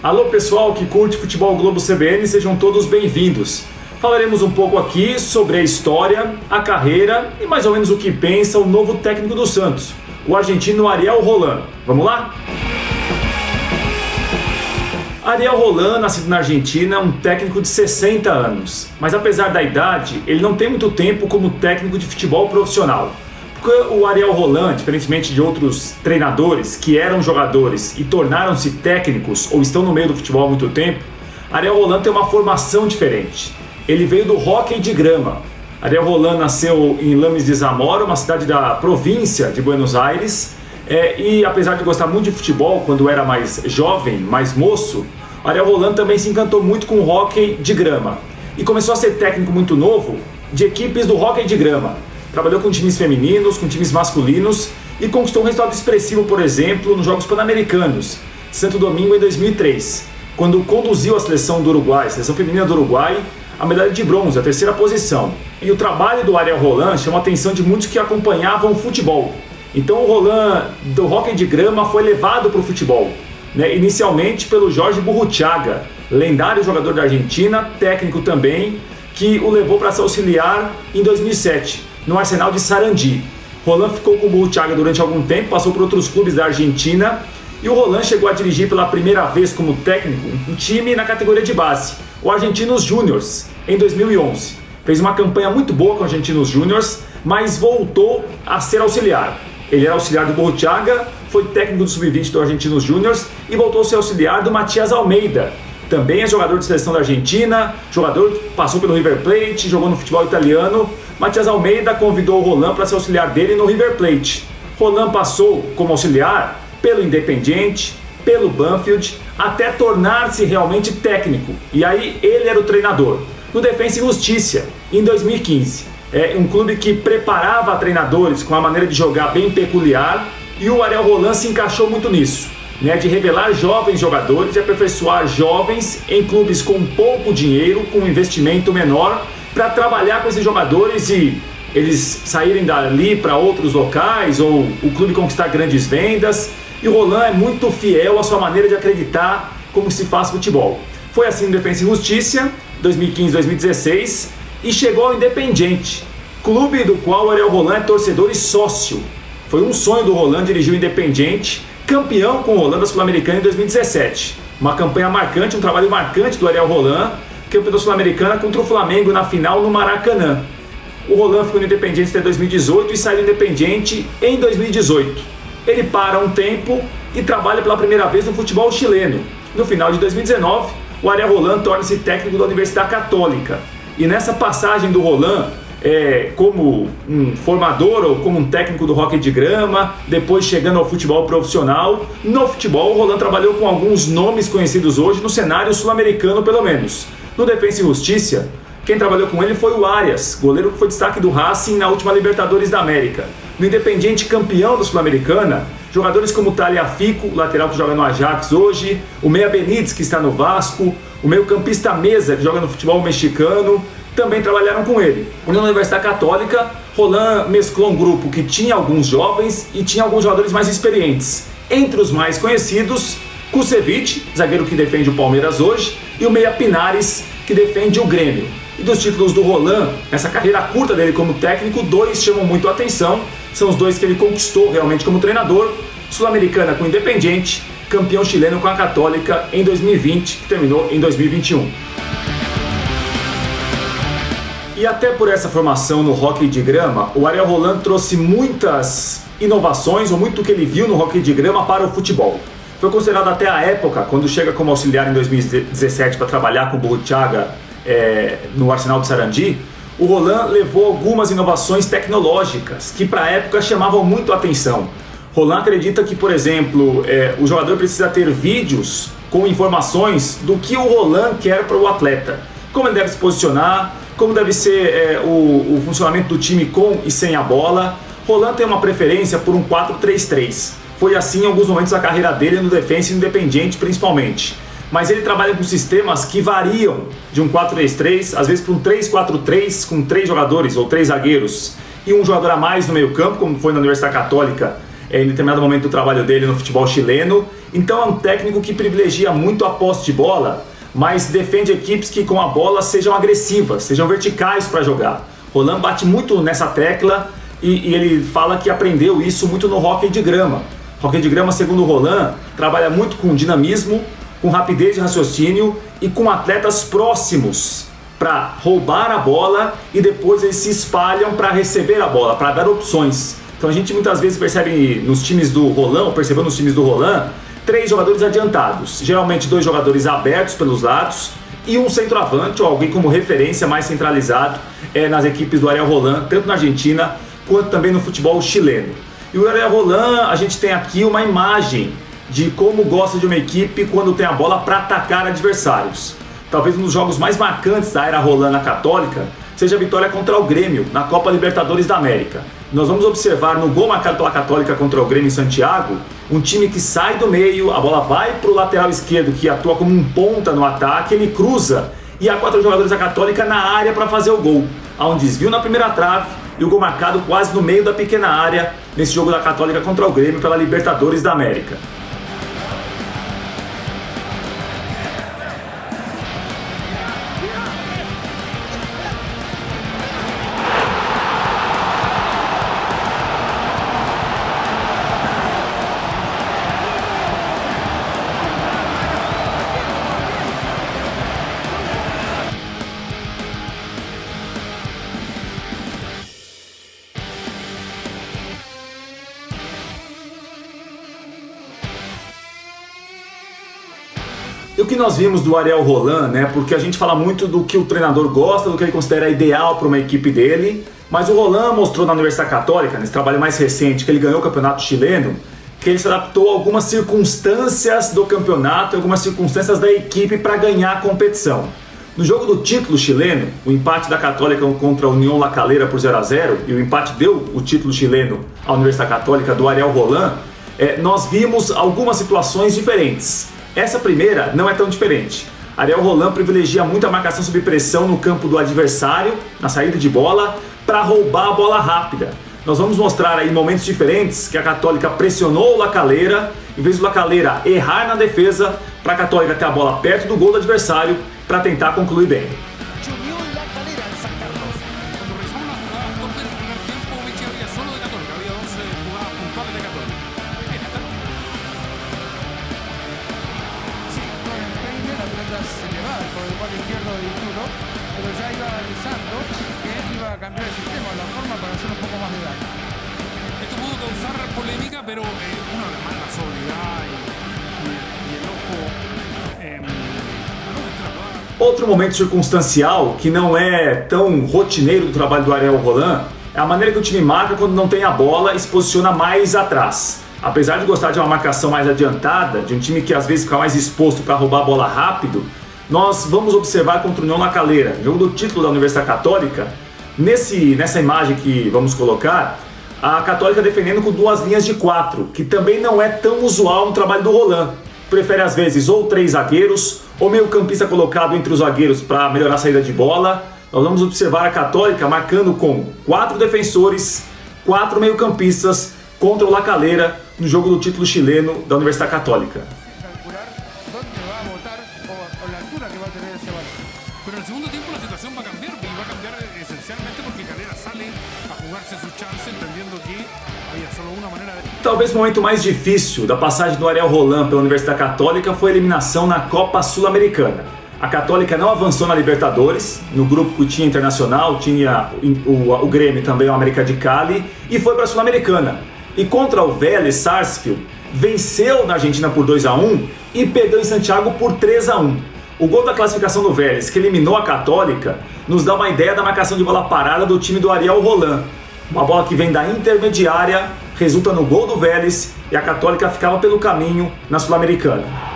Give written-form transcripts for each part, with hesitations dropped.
Alô pessoal que curte Futebol Globo CBN, sejam todos bem-vindos. Falaremos um pouco aqui sobre a história, a carreira e mais ou menos o que pensa o novo técnico do Santos, o argentino Ariel Holan. Vamos lá? Ariel Holan, nascido na Argentina, é um técnico de 60 anos, mas apesar da idade, ele não tem muito tempo como técnico de futebol profissional. Porque o Ariel Holan, diferentemente de outros treinadores que eram jogadores e tornaram-se técnicos ou estão no meio do futebol há muito tempo, Ariel Holan tem uma formação diferente. Ele veio do hóquei de grama. Ariel Holan nasceu em Lames de Zamora, uma cidade da província de Buenos Aires, e apesar de gostar muito de futebol quando era mais jovem, mais moço, Ariel Holan também se encantou muito com o hóquei de grama e começou a ser técnico muito novo de equipes do hóquei de grama. Trabalhou com times femininos, com times masculinos e conquistou um resultado expressivo, por exemplo, nos Jogos Pan-Americanos, Santo Domingo em 2003, quando conduziu a seleção do Uruguai, a seleção feminina do Uruguai, a medalha de bronze, a terceira posição. E o trabalho do Ariel Holan chamou a atenção de muitos que acompanhavam o futebol. Então o Holan do hóquei de grama foi levado para o futebol, inicialmente pelo Jorge Burruchaga, lendário jogador da Argentina, técnico também, que o levou para se auxiliar em 2007. No Arsenal de Sarandi. Holan ficou com o Burruchaga durante algum tempo, passou por outros clubes da Argentina e o Holan chegou a dirigir pela primeira vez como técnico um time na categoria de base, o Argentinos Júniors, em 2011. Fez uma campanha muito boa com o Argentinos Júniors, mas voltou a ser auxiliar. Ele era auxiliar do Burruchaga, foi técnico do Sub-20 do Argentinos Júniors e voltou a ser auxiliar do Matias Almeida. Também é jogador de seleção da Argentina, jogador que passou pelo River Plate, jogou no futebol italiano. Matias Almeida convidou o Holan para ser auxiliar dele no River Plate. Holan passou como auxiliar pelo Independiente, pelo Banfield, até tornar-se realmente técnico. E aí ele era o treinador. No Defensa e Justiça, em 2015. É um clube que preparava treinadores com uma maneira de jogar bem peculiar e o Ariel Holan se encaixou muito nisso. De revelar jovens jogadores, de aperfeiçoar jovens em clubes com pouco dinheiro, com um investimento menor, para trabalhar com esses jogadores e eles saírem dali para outros locais ou o clube conquistar grandes vendas. E o Holan é muito fiel à sua maneira de acreditar como se faz futebol. Foi assim no Defensa e Justiça, 2015-2016, e chegou ao Independiente, clube do qual o Ariel Holan é torcedor e sócio. Foi um sonho do Holan dirigir o Independiente, campeão com o Holan da Sul-Americana em 2017. Uma campanha marcante, um trabalho marcante do Ariel Holan, campeão da Sul-Americana contra o Flamengo na final no Maracanã. O Holan ficou no Independiente até 2018 e saiu do Independiente em 2018. Ele para um tempo e trabalha pela primeira vez no futebol chileno. No final de 2019, o Ariel Holan torna-se técnico da Universidade Católica. E nessa passagem do Holan, como um formador ou como um técnico do hóquei de grama, depois chegando ao futebol profissional, no futebol o Holan trabalhou com alguns nomes conhecidos hoje no cenário sul-americano pelo menos. No Defensa e Justiça, quem trabalhou com ele foi o Arias, goleiro que foi destaque do Racing na última Libertadores da América. No Independiente, campeão da Sul-Americana, jogadores como o Tagliafico, lateral que joga no Ajax hoje, o Meia Benítez, que está no Vasco, o meio-campista Mesa, que joga no futebol mexicano, também trabalharam com ele. Na Universidade Católica, Holan mesclou um grupo que tinha alguns jovens e tinha alguns jogadores mais experientes. Entre os mais conhecidos, Kusevich, zagueiro que defende o Palmeiras hoje, e o Meia Pinares, que defende o Grêmio. E dos títulos do Holan, nessa carreira curta dele como técnico, dois chamam muito a atenção. São os dois que ele conquistou realmente como treinador. Sul-Americana com o Independiente, campeão chileno com a Católica em 2020, que terminou em 2021. E até por essa formação no hóquei de grama, o Ariel Holan trouxe muitas inovações, ou muito do que ele viu no hóquei de grama para o futebol. Foi considerado até a época, quando chega como auxiliar em 2017 para trabalhar com o Burruchaga no Arsenal de Sarandi, o Holan levou algumas inovações tecnológicas que para a época chamavam muito a atenção. Holan acredita que, por exemplo, o jogador precisa ter vídeos com informações do que o Holan quer para o atleta. Como ele deve se posicionar, como deve ser o funcionamento do time com e sem a bola. Holan tem uma preferência por um 4-3-3. Foi assim em alguns momentos da carreira dele no Defensa e Independiente principalmente. Mas ele trabalha com sistemas que variam de um 4-3-3, às vezes para um 3-4-3 com 3 jogadores ou 3 zagueiros e um jogador a mais no meio campo, como foi na Universidade Católica em determinado momento do trabalho dele no futebol chileno. Então é um técnico que privilegia muito a posse de bola, mas defende equipes que com a bola sejam agressivas, sejam verticais para jogar. Roland bate muito nessa tecla e ele fala que aprendeu isso muito no hóquei de grama. Hóquei de grama, segundo o Roland, trabalha muito com dinamismo, com rapidez de raciocínio e com atletas próximos para roubar a bola e depois eles se espalham para receber a bola, para dar opções. Então a gente muitas vezes percebe nos times do Roland, ou percebeu nos times do Roland, 3 jogadores adiantados, geralmente 2 jogadores abertos pelos lados e um centroavante ou alguém como referência mais centralizado nas equipes do Ariel Roland, tanto na Argentina quanto também no futebol chileno. E o Ariel Roland, a gente tem aqui uma imagem de como gosta de uma equipe quando tem a bola para atacar adversários. Talvez um dos jogos mais marcantes da era Roland na Católica seja a vitória contra o Grêmio na Copa Libertadores da América. Nós vamos observar no gol marcado pela Católica contra o Grêmio em Santiago, um time que sai do meio, a bola vai para o lateral esquerdo que atua como um ponta no ataque, ele cruza e há 4 jogadores da Católica na área para fazer o gol. Há um desvio na primeira trave e o gol marcado quase no meio da pequena área nesse jogo da Católica contra o Grêmio pela Libertadores da América. E o que nós vimos do Ariel Roland, né? Porque a gente fala muito do que o treinador gosta, do que ele considera ideal para uma equipe dele, mas o Roland mostrou na Universidade Católica, nesse trabalho mais recente, que ele ganhou o campeonato chileno, que ele se adaptou a algumas circunstâncias do campeonato, algumas circunstâncias da equipe para ganhar a competição. No jogo do título chileno, o empate da Católica contra a União La Calera por 0-0, e o empate deu o título chileno à Universidade Católica do Ariel Roland, nós vimos algumas situações diferentes. Essa primeira não é tão diferente. Ariel Roland privilegia muito a marcação sob pressão no campo do adversário, na saída de bola, para roubar a bola rápida. Nós vamos mostrar aí momentos diferentes que a Católica pressionou o La Calera, em vez do La Calera errar na defesa, para a Católica ter a bola perto do gol do adversário para tentar concluir bem. Pero uno además la sobriedad y el ojo Outro momento circunstancial que não é tão rotineiro do trabalho do Ariel Roland é a maneira que o time marca quando não tem a bola e se posiciona mais atrás. Apesar de gostar de uma marcação mais adiantada, de um time que às vezes fica mais exposto para roubar a bola rápido, nós vamos observar contra o União La Calera, jogo do título da Universidade Católica. Nessa imagem que vamos colocar, a Católica defendendo com 2 linhas de 4, que também não é tão usual no trabalho do Roland. Prefere às vezes ou 3 zagueiros, ou meio campista colocado entre os zagueiros para melhorar a saída de bola. Nós vamos observar a Católica marcando com 4 defensores, 4 meio campistas contra o La Calera no jogo do título chileno da Universidade Católica. Pero en el segundo tiempo la situación va a cambiar y va a cambiar esencialmente porque Calera sale a jugarse su chance entendiendo que había solo una manera de... Talvez o momento mais difícil da passagem do Ariel Roland pela Universidade Católica foi a eliminação na Copa Sul-Americana. A Católica não avançou na Libertadores, no grupo que tinha Internacional, tinha o Grêmio também, o América de Cali, e foi para a Sul-Americana. E contra o Vélez Sarsfield, venceu na Argentina por 2-1 e perdeu em Santiago por 3-1. O gol da classificação do Vélez, que eliminou a Católica, nos dá uma ideia da marcação de bola parada do time do Ariel Roland. Uma bola que vem da intermediária, resulta no gol do Vélez e a Católica ficava pelo caminho na Sul-Americana.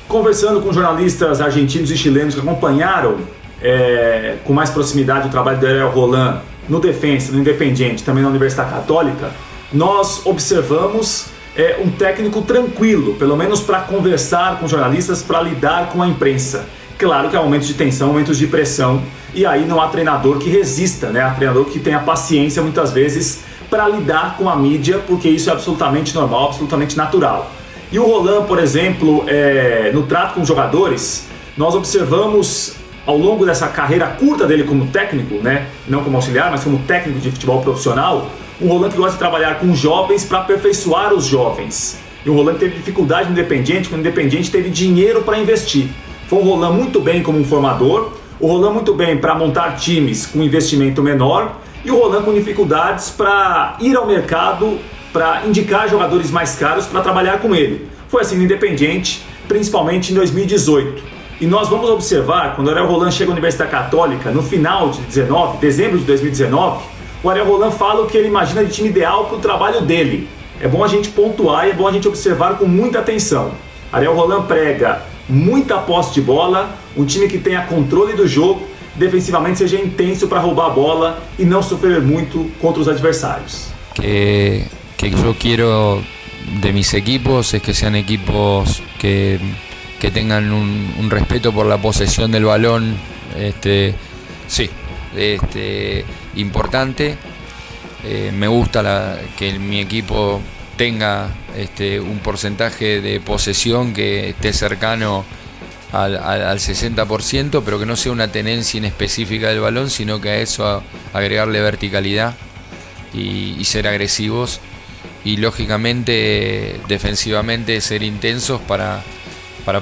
Conversando com jornalistas argentinos e chilenos que acompanharam com mais proximidade o trabalho do Ariel Roland no Defensa, no Independiente, também na Universidade Católica, nós observamos um técnico tranquilo, pelo menos para conversar com jornalistas, para lidar com a imprensa. Claro que há momentos de tensão, momentos de pressão, e aí não há treinador que resista, né? Há treinador que tenha paciência muitas vezes para lidar com a mídia, porque isso é absolutamente normal, absolutamente natural. E o Roland, por exemplo, no trato com os jogadores, nós observamos ao longo dessa carreira curta dele como técnico, né? Não como auxiliar, mas como técnico de futebol profissional, um Roland que gosta de trabalhar com jovens para aperfeiçoar os jovens. E o Roland teve dificuldade no Independiente, quando o Independiente teve dinheiro para investir. Foi um Roland muito bem como um formador, o Roland muito bem para montar times com investimento menor e o Roland com dificuldades para ir ao mercado, para indicar jogadores mais caros para trabalhar com ele. Foi assim no Independiente, principalmente em 2018. E nós vamos observar, quando o Ariel Roland chega à Universidade Católica, no final de dezembro de 2019, o Ariel Roland fala o que ele imagina de time ideal para o trabalho dele. É bom a gente pontuar e é bom a gente observar com muita atenção. Ariel Roland prega muita posse de bola, um time que tenha controle do jogo, defensivamente seja intenso para roubar a bola e não sofrer muito contra os adversários. Que yo quiero de mis equipos es que sean equipos que tengan un respeto por la posesión del balón, importante. Me gusta que mi equipo tenga un porcentaje de posesión que esté cercano al 60%, pero que no sea una tenencia inespecífica del balón, sino que a eso agregarle verticalidad y ser agresivos y lógicamente defensivamente ser intensos para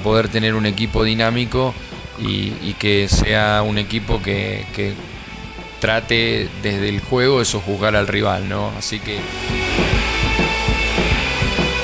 poder tener un equipo dinámico y que sea un equipo que trate desde el juego eso juzgar al rival, ¿no? Así que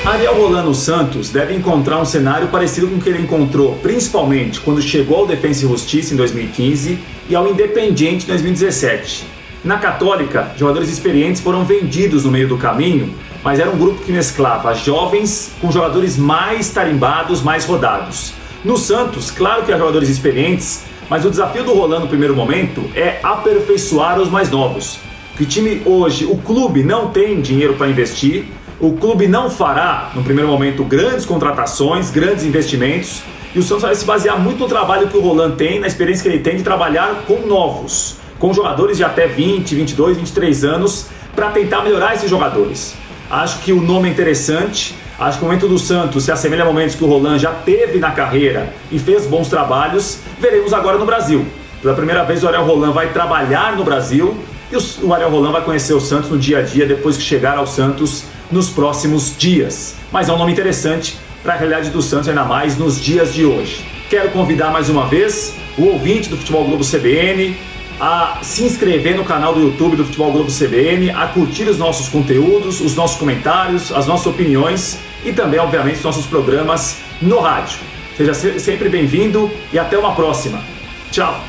Ariel Roland no Santos deve encontrar um cenário parecido com o que ele encontrou principalmente quando chegou ao Defensa e Justiça em 2015 e ao Independiente em 2017. Na Católica, jogadores experientes foram vendidos no meio do caminho, mas era um grupo que mesclava jovens com jogadores mais tarimbados, mais rodados. No Santos, claro que há jogadores experientes, mas o desafio do Roland no primeiro momento é aperfeiçoar os mais novos. Que o time hoje, o clube não tem dinheiro para investir, o clube não fará, no primeiro momento, grandes contratações, grandes investimentos, e o Santos vai se basear muito no trabalho que o Roland tem, na experiência que ele tem de trabalhar com novos, com jogadores de até 20, 22, 23 anos, para tentar melhorar esses jogadores. Acho que o nome é interessante, acho que o momento do Santos se assemelha a momentos que o Roland já teve na carreira e fez bons trabalhos. Veremos agora no Brasil. Pela primeira vez o Ariel Roland vai trabalhar no Brasil e o Ariel Roland vai conhecer o Santos no dia a dia depois que chegar ao Santos nos próximos dias. Mas é um nome interessante para a realidade do Santos, ainda mais nos dias de hoje. Quero convidar mais uma vez o ouvinte do Futebol Globo CBN a se inscrever no canal do YouTube do Futebol Globo CBN, a curtir os nossos conteúdos, os nossos comentários, as nossas opiniões e também, obviamente, os nossos programas no rádio. Seja sempre bem-vindo e até uma próxima. Tchau!